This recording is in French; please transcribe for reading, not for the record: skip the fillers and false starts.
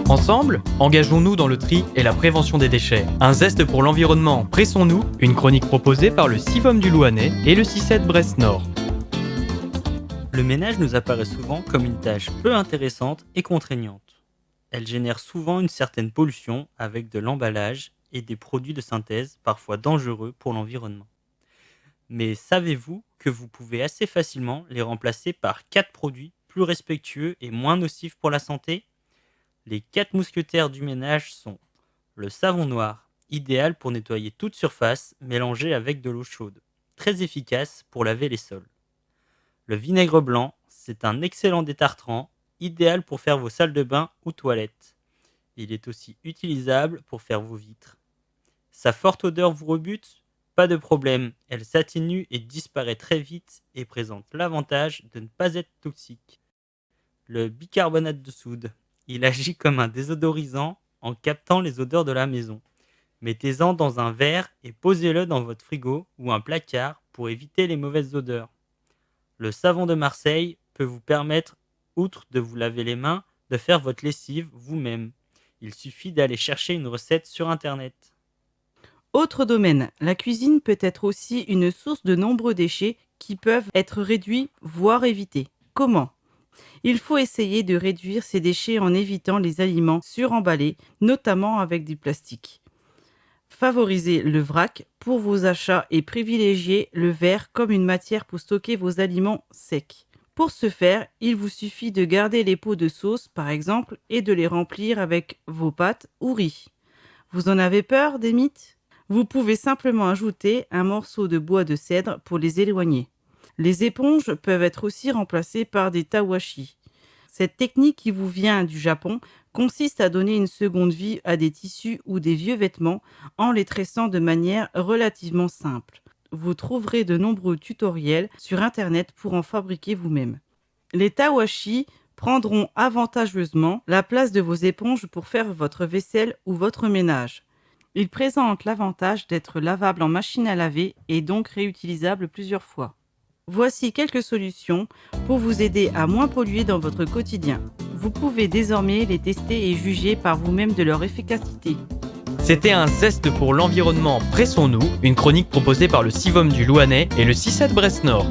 Ensemble, engageons-nous dans le tri et la prévention des déchets. Un zeste pour l'environnement, pressons-nous, une chronique proposée par le CIVOM du Louhanais et le CICED Brest-Nord. Le ménage nous apparaît souvent comme une tâche peu intéressante et contraignante. Elle génère souvent une certaine pollution avec de l'emballage et des produits de synthèse parfois dangereux pour l'environnement. Mais savez-vous que vous pouvez assez facilement les remplacer par 4 produits plus respectueux et moins nocifs pour la santé ? Les 4 mousquetaires du ménage sont le savon noir, idéal pour nettoyer toute surface mélangé avec de l'eau chaude, très efficace pour laver les sols. Le vinaigre blanc, c'est un excellent détartrant, idéal pour faire vos salles de bain ou toilettes. Il est aussi utilisable pour faire vos vitres. Sa forte odeur vous rebute ? Pas de problème, elle s'atténue et disparaît très vite et présente l'avantage de ne pas être toxique. Le bicarbonate de soude, il agit comme un désodorisant en captant les odeurs de la maison. Mettez-en dans un verre et posez-le dans votre frigo ou un placard pour éviter les mauvaises odeurs. Le savon de Marseille peut vous permettre, outre de vous laver les mains, de faire votre lessive vous-même. Il suffit d'aller chercher une recette sur internet. Autre domaine, la cuisine peut être aussi une source de nombreux déchets qui peuvent être réduits, voire évités. Comment ? Il faut essayer de réduire ces déchets en évitant les aliments suremballés, notamment avec du plastique. Favorisez le vrac pour vos achats et privilégiez le verre comme une matière pour stocker vos aliments secs. Pour ce faire, il vous suffit de garder les pots de sauce, par exemple, et de les remplir avec vos pâtes ou riz. Vous en avez peur des mites ? Vous pouvez simplement ajouter un morceau de bois de cèdre pour les éloigner. Les éponges peuvent être aussi remplacées par des tawashi. Cette technique qui vous vient du Japon consiste à donner une seconde vie à des tissus ou des vieux vêtements en les tressant de manière relativement simple. Vous trouverez de nombreux tutoriels sur internet pour en fabriquer vous-même. Les tawashi prendront avantageusement la place de vos éponges pour faire votre vaisselle ou votre ménage. Ils présentent l'avantage d'être lavables en machine à laver et donc réutilisables plusieurs fois. Voici quelques solutions pour vous aider à moins polluer dans votre quotidien. Vous pouvez désormais les tester et juger par vous-même de leur efficacité. C'était un zeste pour l'environnement, pressons-nous, une chronique proposée par le CIVOM du Louhanais et le CICED Brest-Nord.